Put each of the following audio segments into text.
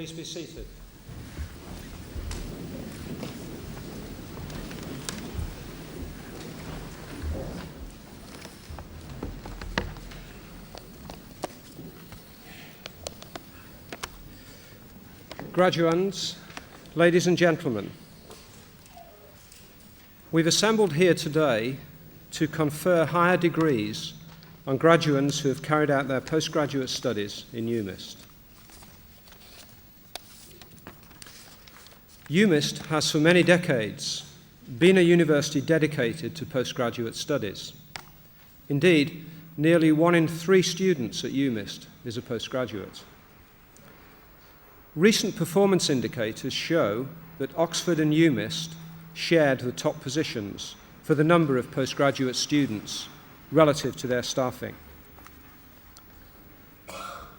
Please be seated. Graduands, ladies and gentlemen, we've assembled here today to confer higher degrees on graduands who have carried out their postgraduate studies in UMIST. UMIST has for many decades been a university dedicated to postgraduate studies. Indeed, nearly 1 in 3 students at UMIST is a postgraduate. Recent performance indicators show that Oxford and UMIST shared the top positions for the number of postgraduate students relative to their staffing.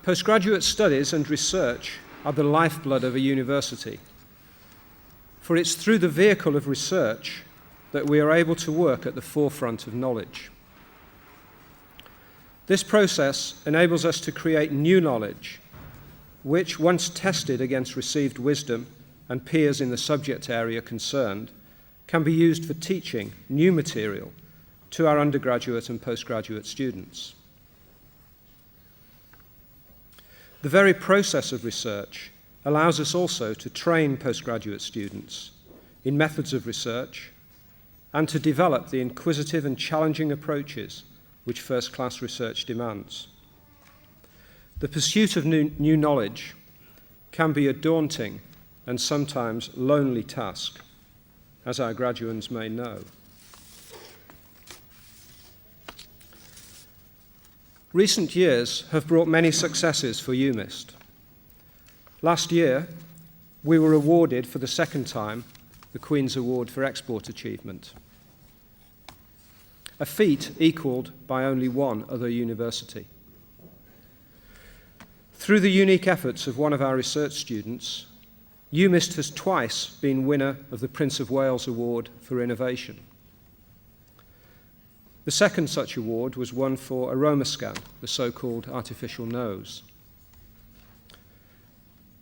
Postgraduate studies and research are the lifeblood of a university, for it's through the vehicle of research that we are able to work at the forefront of knowledge. This process enables us to create new knowledge, which, once tested against received wisdom and peers in the subject area concerned, can be used for teaching new material to our undergraduate and postgraduate students. The very process of research allows us also to train postgraduate students in methods of research and to develop the inquisitive and challenging approaches which first-class research demands. The pursuit of new knowledge can be a daunting and sometimes lonely task, as our graduands may know. Recent years have brought many successes for UMIST. Last year, we were awarded for the second time the Queen's Award for Export Achievement, a feat equalled by only one other university. Through the unique efforts of one of our research students, UMIST has twice been winner of the Prince of Wales Award for Innovation. The second such award was won for AromaScan, the so-called artificial nose.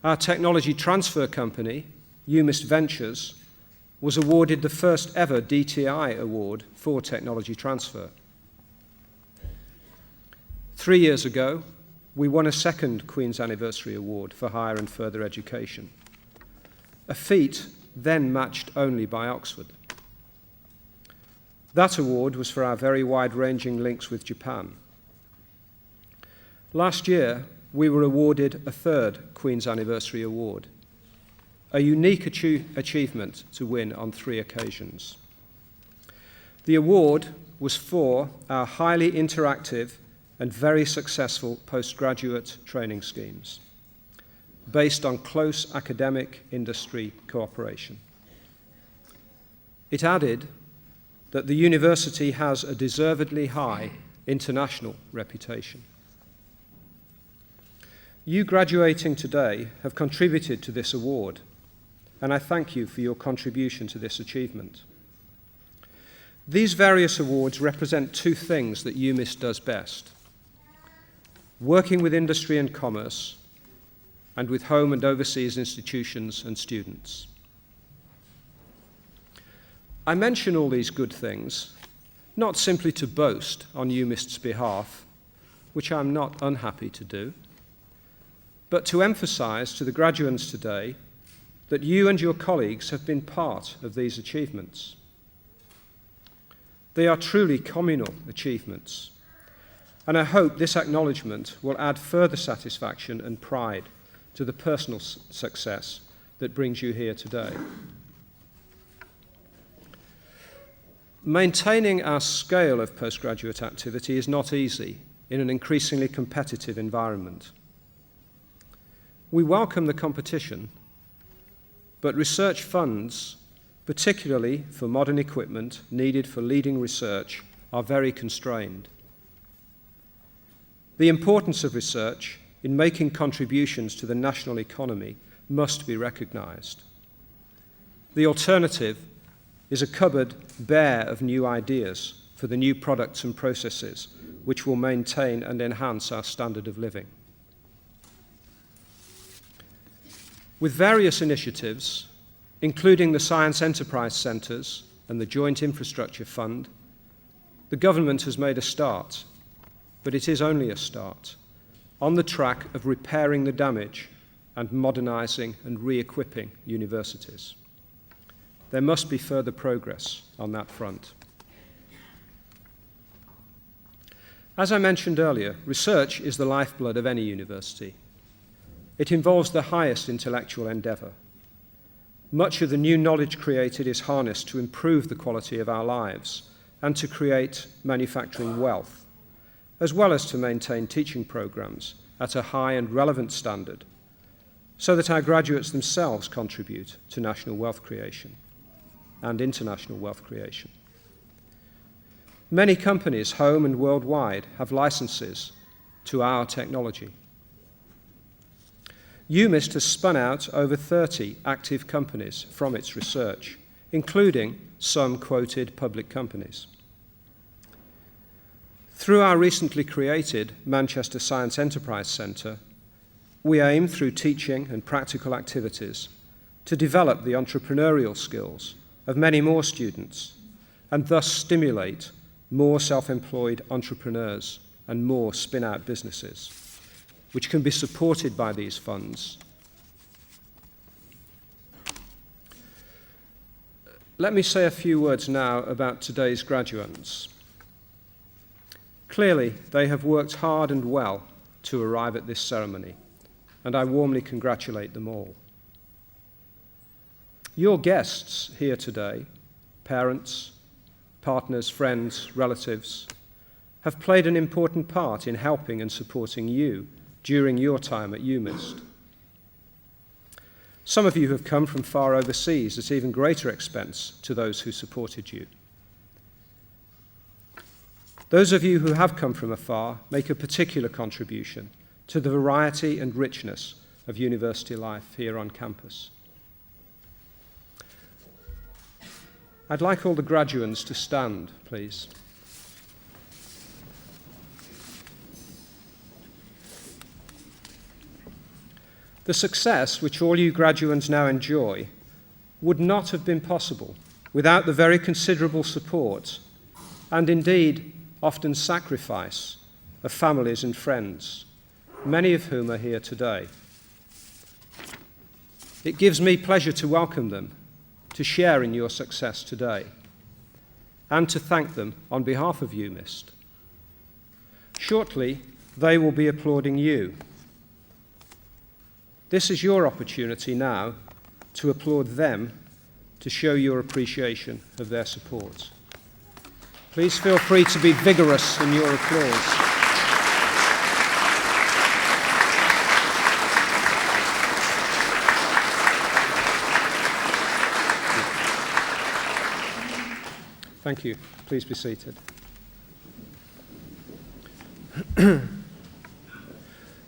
Our technology transfer company, UMIST Ventures, was awarded the first ever DTI award for technology transfer. 3 years ago, we won a second Queen's Anniversary Award for higher and further education, a feat then matched only by Oxford. That award was for our very wide-ranging links with Japan. Last year, we were awarded a third Queen's Anniversary Award, a unique achievement to win on 3 occasions. The award was for our highly interactive and very successful postgraduate training schemes, based on close academic-industry cooperation. It added that the university has a deservedly high international reputation. You graduating today have contributed to this award, and I thank you for your contribution to this achievement. These various awards represent 2 things that UMIST does best: working with industry and commerce, and with home and overseas institutions and students. I mention all these good things not simply to boast on UMIST's behalf, which I'm not unhappy to do, but to emphasize to the graduands today that you and your colleagues have been part of these achievements. They are truly communal achievements, and I hope this acknowledgement will add further satisfaction and pride to the personal success that brings you here today. Maintaining our scale of postgraduate activity is not easy in an increasingly competitive environment. We welcome the competition, but research funds, particularly for modern equipment needed for leading research, are very constrained. The importance of research in making contributions to the national economy must be recognized. The alternative is a cupboard bare of new ideas for the new products and processes which will maintain and enhance our standard of living. With various initiatives, including the Science Enterprise Centres and the Joint Infrastructure Fund, the government has made a start, but it is only a start, on the track of repairing the damage and modernising and re-equipping universities. There must be further progress on that front. As I mentioned earlier, research is the lifeblood of any university. It involves the highest intellectual endeavour. Much of the new knowledge created is harnessed to improve the quality of our lives and to create manufacturing wealth, as well as to maintain teaching programmes at a high and relevant standard, so that our graduates themselves contribute to national wealth creation and international wealth creation. Many companies, home and worldwide, have licenses to our technology. UMIST has spun out over 30 active companies from its research, including some quoted public companies. Through our recently created Manchester Science Enterprise Centre, we aim through teaching and practical activities to develop the entrepreneurial skills of many more students and thus stimulate more self-employed entrepreneurs and more spin-out businesses, which can be supported by these funds. Let me say a few words now about today's graduates. Clearly, they have worked hard and well to arrive at this ceremony, and I warmly congratulate them all. Your guests here today, parents, partners, friends, relatives, have played an important part in helping and supporting you during your time at UMIST. Some of you have come from far overseas at even greater expense to those who supported you. Those of you who have come from afar make a particular contribution to the variety and richness of university life here on campus. I'd like all the graduands to stand, please. The success which all you graduands now enjoy would not have been possible without the very considerable support and indeed often sacrifice of families and friends, many of whom are here today. It gives me pleasure to welcome them, to share in your success today, and to thank them on behalf of UMIST. Shortly, they will be applauding you. This is your opportunity now to applaud them, to show your appreciation of their support. Please feel free to be vigorous in your applause. Thank you. Please be seated.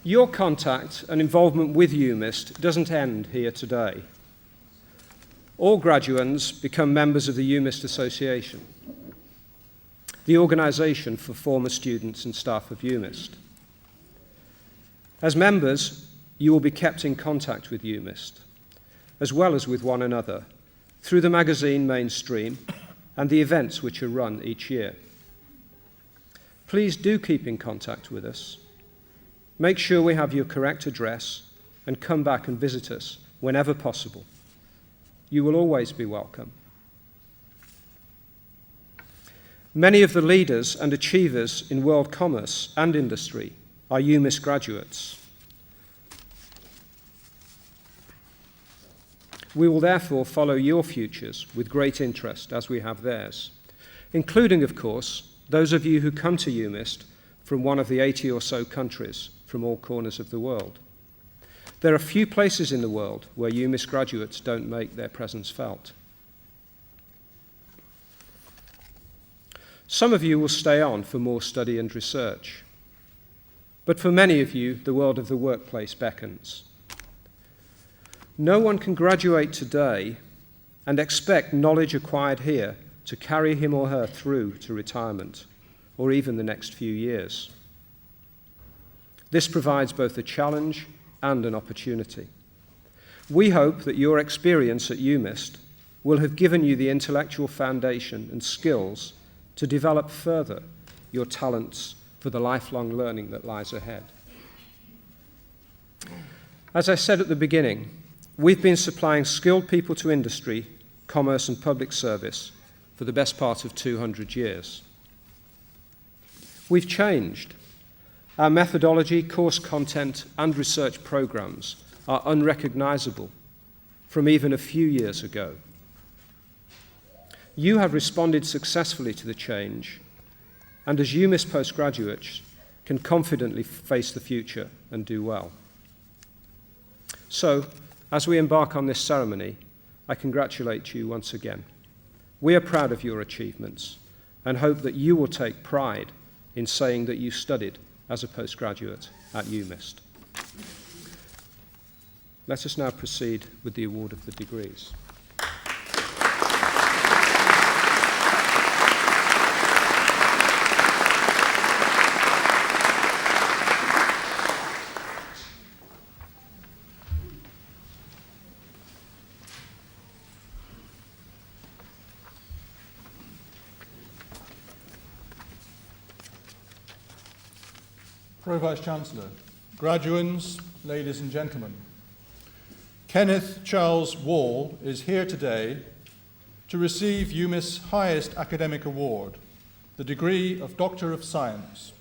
Your contact and involvement with UMIST doesn't end here today. All graduands become members of the UMIST Association, the organisation for former students and staff of UMIST. As members, you will be kept in contact with UMIST, as well as with one another, through the magazine Mainstream and the events which are run each year. Please do keep in contact with us. Make sure we have your correct address and come back and visit us whenever possible. You will always be welcome. Many of the leaders and achievers in world commerce and industry are UMIST graduates. We will therefore follow your futures with great interest as we have theirs, including, of course, those of you who come to UMIST from one of the 80 or so countries from all corners of the world. There are few places in the world where UMIST graduates don't make their presence felt. Some of you will stay on for more study and research, but for many of you, the world of the workplace beckons. No one can graduate today and expect knowledge acquired here to carry him or her through to retirement, or even the next few years. This provides both a challenge and an opportunity. We hope that your experience at UMIST will have given you the intellectual foundation and skills to develop further your talents for the lifelong learning that lies ahead. As I said at the beginning, we've been supplying skilled people to industry, commerce and public service for the best part of 200 years. We've changed. Our methodology, course content and research programs are unrecognizable from even a few years ago. You have responded successfully to the change, and as UMIST postgraduates can confidently face the future and do well. So, as we embark on this ceremony, I congratulate you once again. We are proud of your achievements and hope that you will take pride in saying that you studied as a postgraduate at UMIST. Let us now proceed with the award of the degrees. Pro-Vice-Chancellor, graduands, ladies and gentlemen, Kenneth Charles Wall is here today to receive UMIST's highest academic award, the degree of Doctor of Science.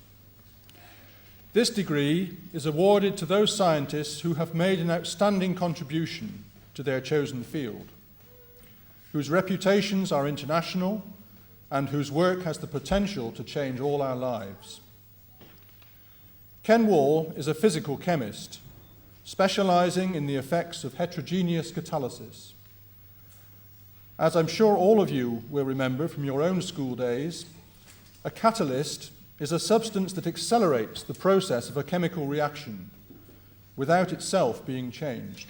This degree is awarded to those scientists who have made an outstanding contribution to their chosen field, whose reputations are international and whose work has the potential to change all our lives. Ken Wall is a physical chemist, specializing in the effects of heterogeneous catalysis. As I'm sure all of you will remember from your own school days, a catalyst is a substance that accelerates the process of a chemical reaction without itself being changed.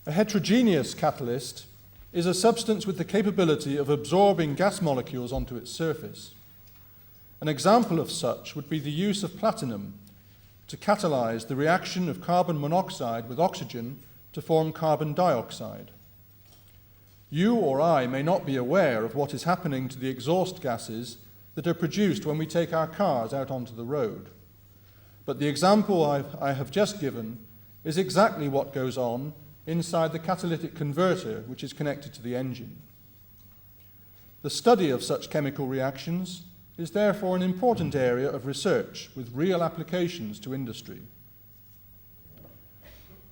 A heterogeneous catalyst is a substance with the capability of absorbing gas molecules onto its surface. An example of such would be the use of platinum to catalyze the reaction of carbon monoxide with oxygen to form carbon dioxide. You or I may not be aware of what is happening to the exhaust gases that are produced when we take our cars out onto the road. But the example I have just given is exactly what goes on inside the catalytic converter which is connected to the engine. The study of such chemical reactions is therefore an important area of research with real applications to industry.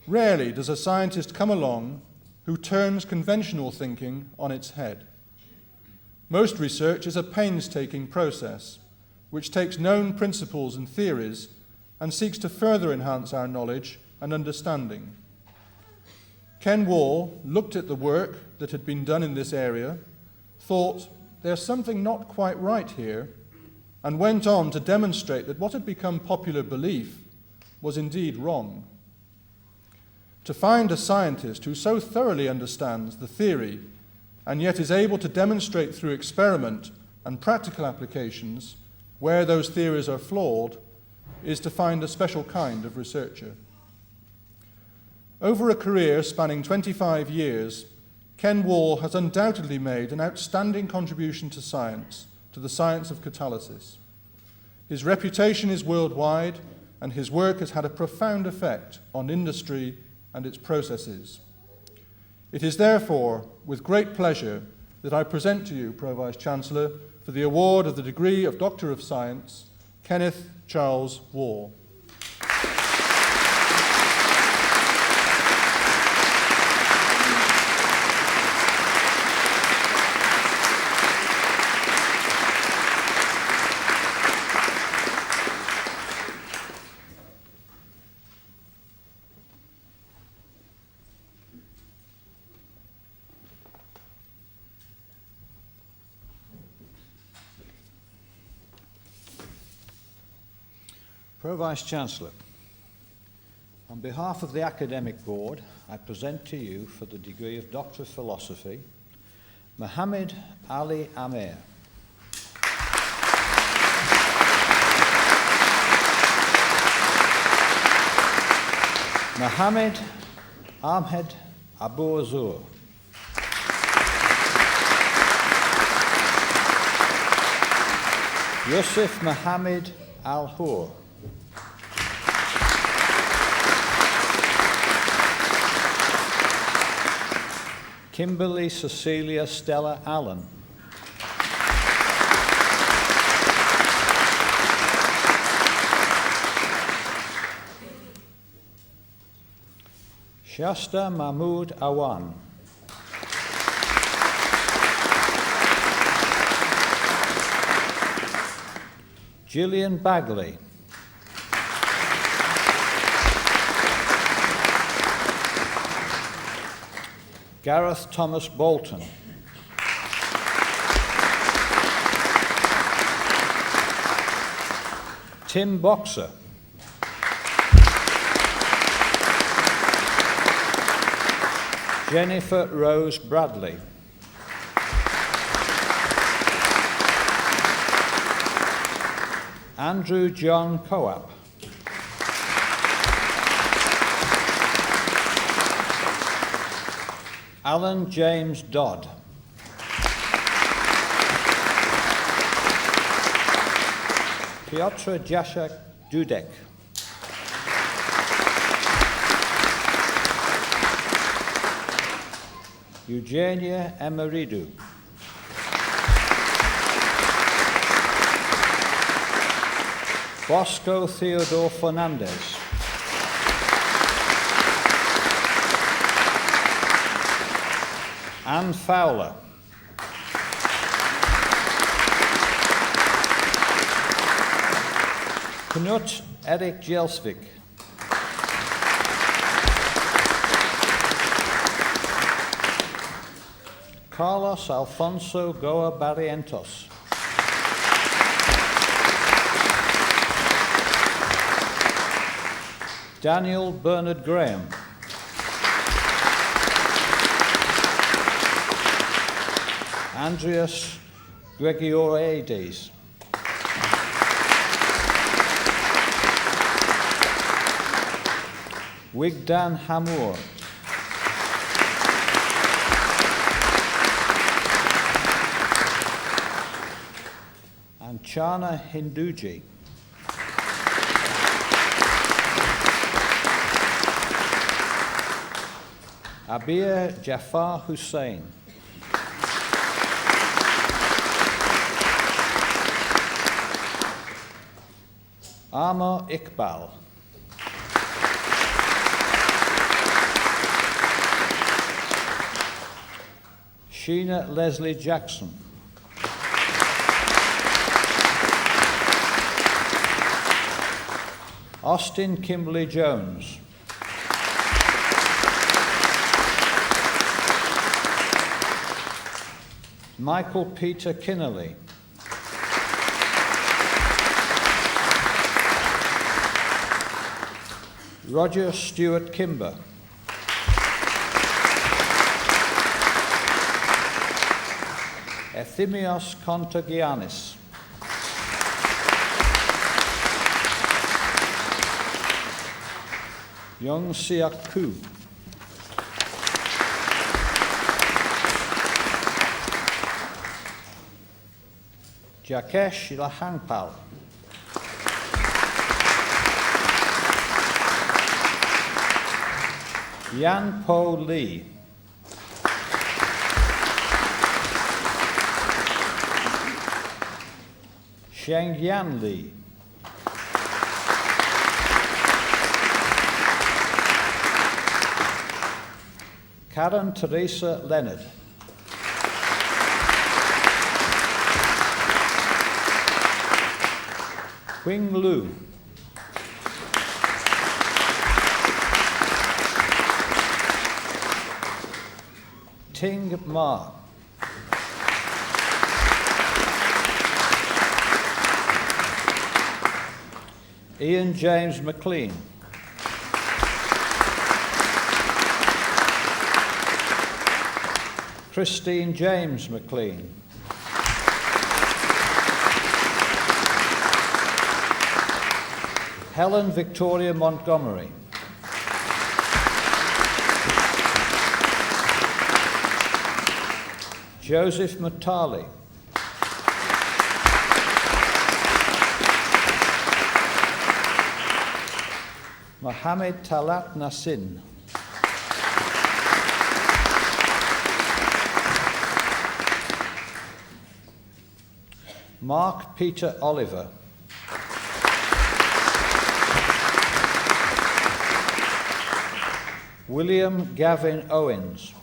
Rarely does a scientist come along who turns conventional thinking on its head. Most research is a painstaking process which takes known principles and theories and seeks to further enhance our knowledge and understanding. Ken Wall looked at the work that had been done in this area, thought, "There's something not quite right here," and went on to demonstrate that what had become popular belief was indeed wrong. To find a scientist who so thoroughly understands the theory and yet is able to demonstrate through experiment and practical applications where those theories are flawed is to find a special kind of researcher. Over a career spanning 25 years, Ken Wall has undoubtedly made an outstanding contribution to science, to the science of catalysis. His reputation is worldwide, and his work has had a profound effect on industry and its processes. It is therefore with great pleasure that I present to you, Pro-Vice-Chancellor, for the award of the degree of Doctor of Science, Kenneth Charles Wall. Pro-Vice-Chancellor, on behalf of the Academic Board, I present to you for the degree of Doctor of Philosophy, Mohammed Ali Amer. Mohammed Ahmed Abu Azur. Yusuf Mohammed Al-Hur. Kimberly Cecilia Stella Allen. Shasta Mahmood Awan. Gillian Bagley. Gareth Thomas Bolton. Tim Boxer. Jennifer Rose Bradley. Andrew John Coap. Alan James Dodd. Piotr Jaszek Dudek. Eugenia Emeridou. Bosco Theodore Fernandez. Anne Fowler. Knut Erik Gjelsvik. Carlos Alfonso Goa Barrientos. Daniel Bernard Graham. Andreas Gregoriades. Wigdan Hamur. And Chana Hinduji. Abir Jafar Hussain. Amar Iqbal. Sheena Leslie Jackson. Austin Kimberly Jones. Michael Peter Kinnelly. Roger Stewart Kimber. Ephimios Kontogiannis. Young Siak Koo. Jakesh Lahangpal. Yan Po Lee. Sheng Yan Lee. Karen Teresa Leonard. Wing Lu. Ting Ma. Ian James McLean. Christine James McLean. Helen Victoria Montgomery. Joseph Matali. Mohammed Talat Nassin. Mark Peter Oliver. William Gavin Owens.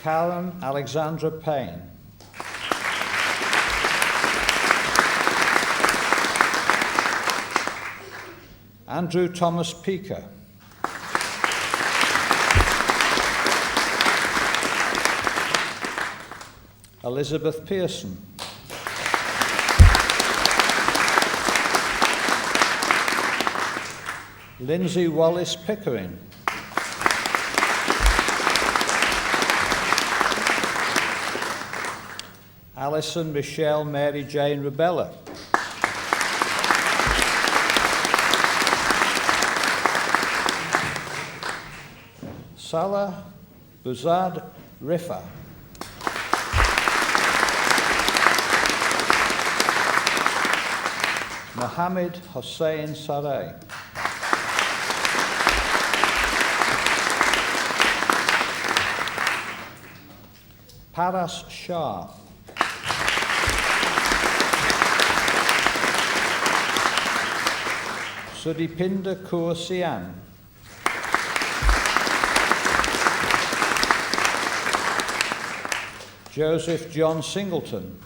Karen Alexandra Payne. Andrew Thomas Peaker. Elizabeth Pearson. Lindsay Wallace Pickering. Alison Michelle Mary Jane Rebella. Salah Buzad Rifa. Mohammed Hossein Saray. Paras Shah. Sudipinda Kaur Sian. Joseph John Singleton.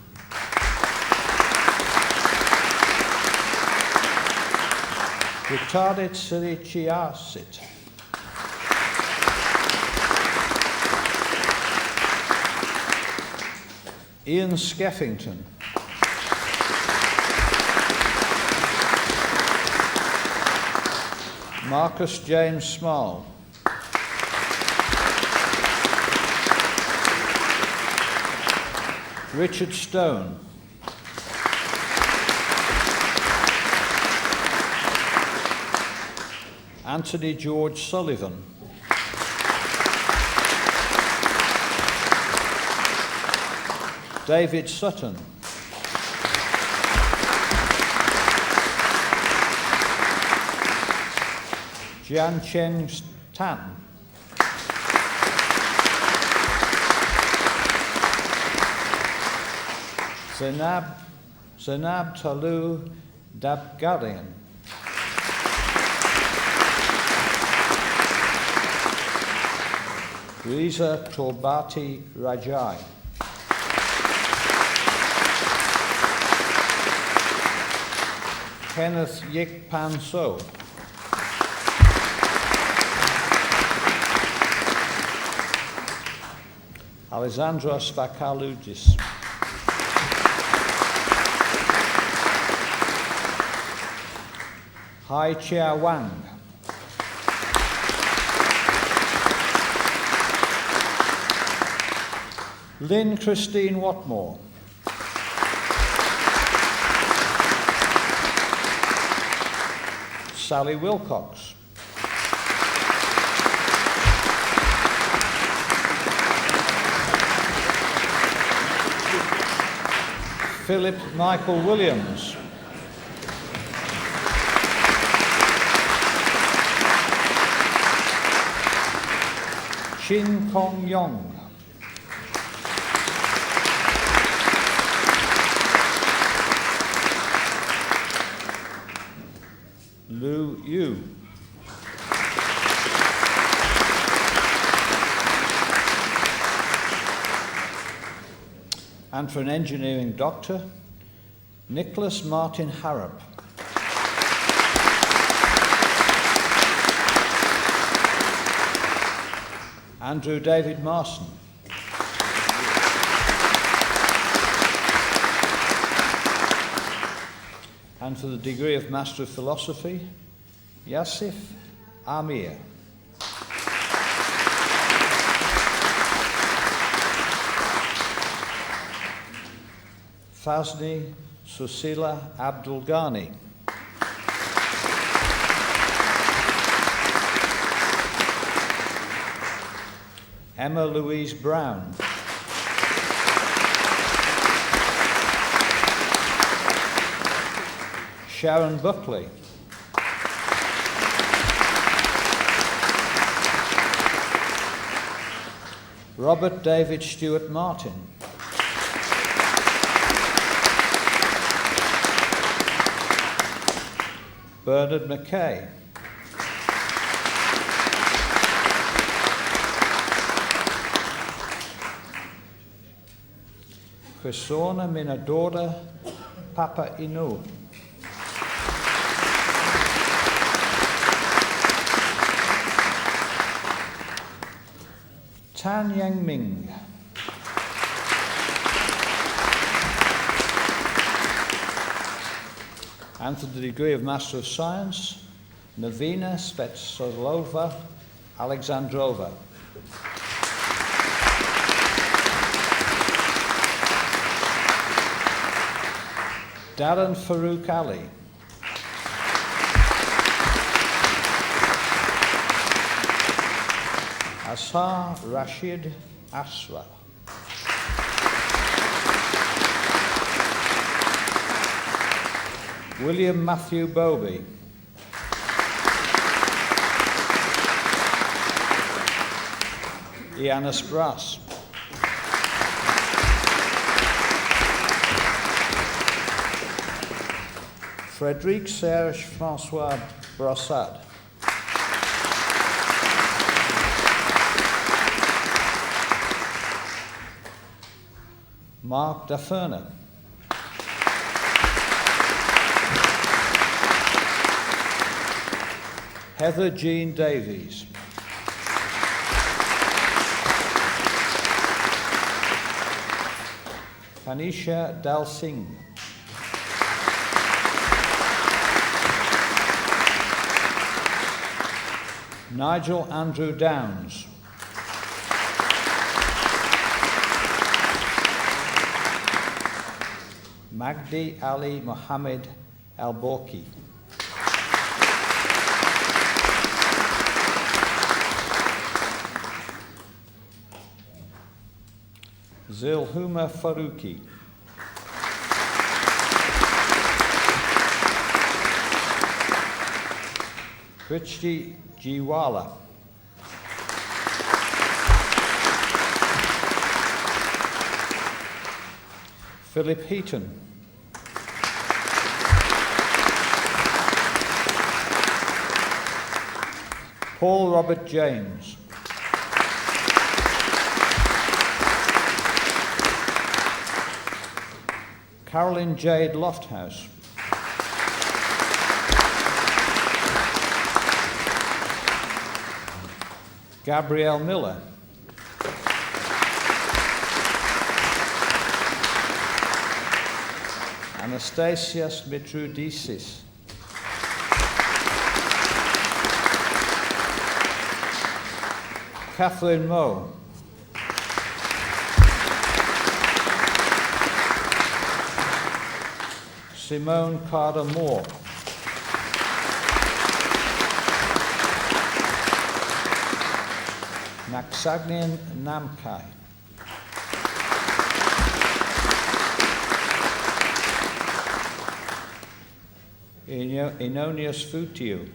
Retarded Siri Chiasit. Ian Skeffington. Marcus James Small. Richard Stone. Anthony George Sullivan. David Sutton. Jian Cheng Tan. Zainab Talu Dabgarian. Riza Torbati Rajai. Kenneth Yikpan So. Alessandros Vakaloudis. Hai Chia Wang. Lynn Christine Watmore. Sally Wilcox. Philip Michael Williams. Shin Kong Yong. Lu Yu. And for an engineering doctor, Nicholas Martin Harrop. Andrew David Marson. And for the degree of Master of Philosophy, Yasif Amir. Fazni Susila Abdul Ghani. Emma Louise Brown. Sharon Buckley. Robert David Stewart Martin. Bernard McKay. Chrisona Minadora Papa Inu. Tan Yang Ming. And for the degree of Master of Science, Navina Svetslova Alexandrova. Darren Farouk Ali. Asar Rashid Asra. William Matthew Bowby. Iannis Brass. Frédéric Serge François Brossard. Mark Daferner. Heather Jean Davies. Kanisha Dal Singh. Nigel Andrew Downs. Magdi Ali Mohammed Al-Borki. Zilhuma Faruqi. Krishti Jiwala. Philip Heaton. Paul Robert James. Carolyn Jade Lofthouse. Gabrielle Miller. Anastasias Mitroudis. Kathleen Moe. Simone Carter Moore. Naksagnian Namkai. Enonius Futiu.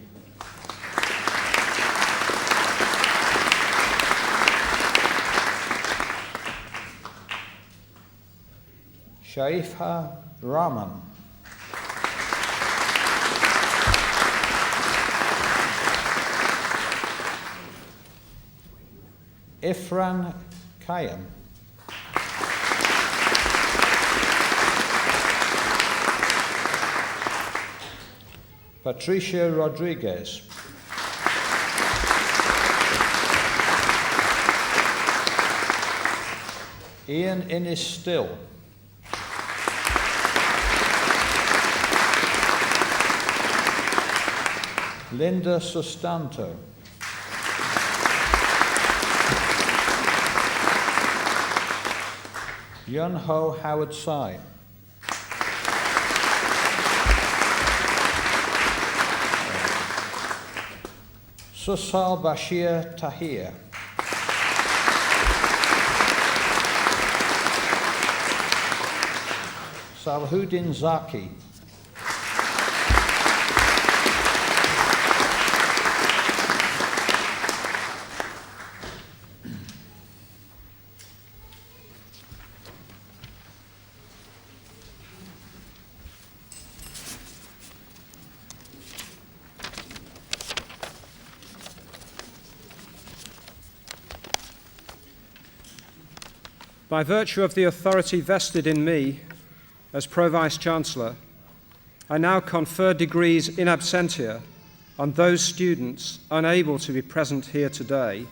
Shaifa Rahman. Ifran Kayam. Patricia Rodriguez. Ian Innes Still. Linda Sustanto. Yun Ho Howard Tsai. Susal Bashir Tahir. Salahuddin Zaki. By virtue of the authority vested in me as Pro-Vice-Chancellor, I now confer degrees in absentia on those students unable to be present here today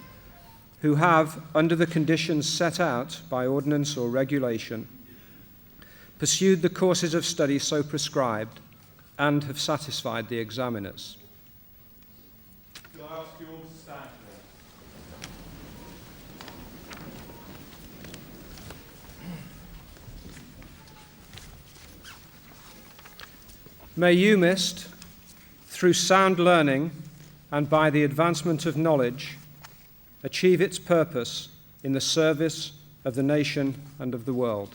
who have, under the conditions set out by ordinance or regulation, pursued the courses of study so prescribed and have satisfied the examiners. Could I ask you all to stand, please? May UMIST, through sound learning and by the advancement of knowledge, achieve its purpose in the service of the nation and of the world.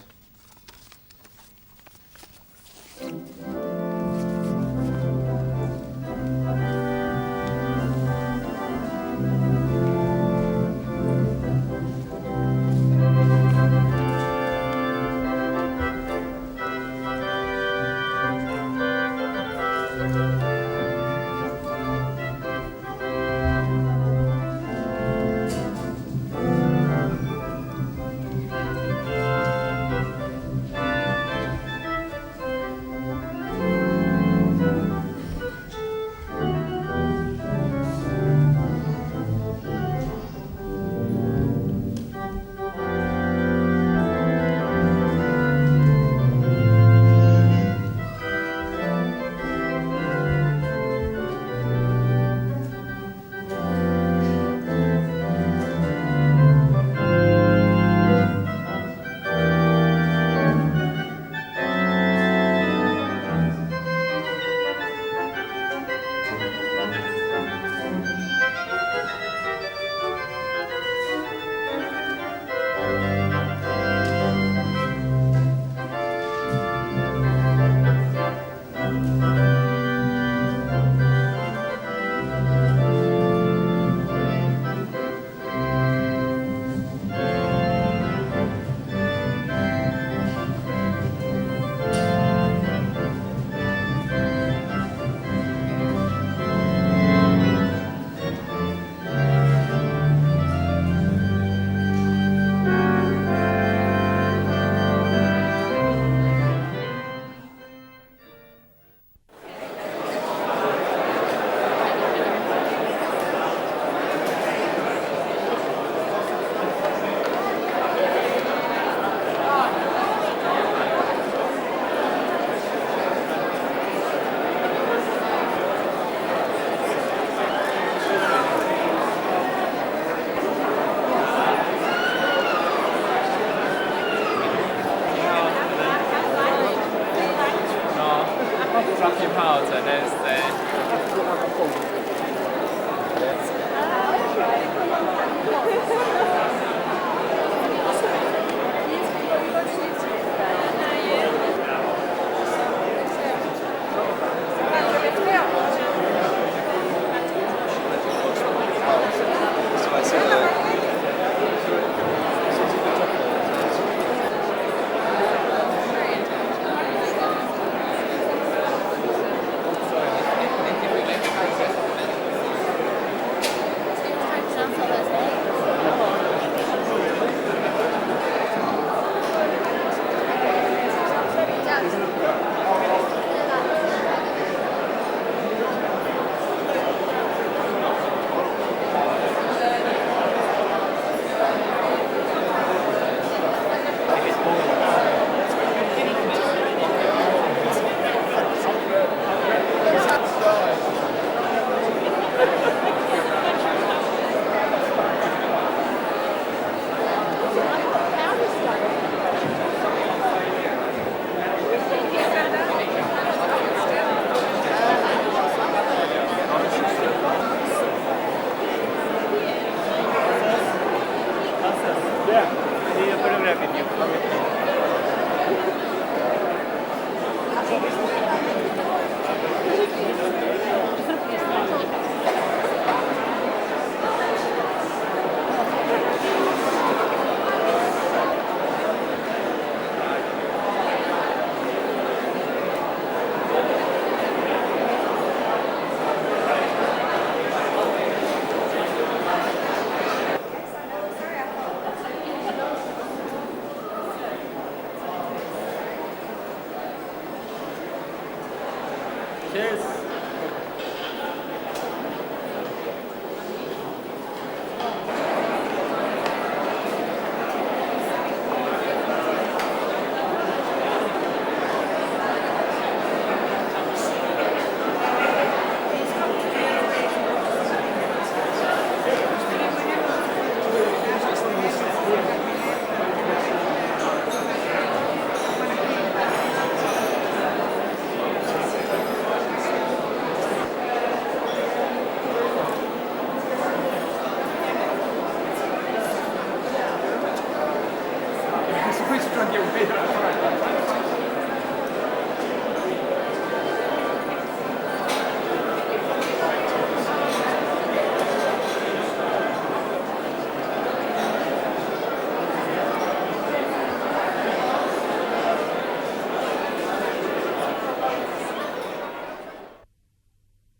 Cheers.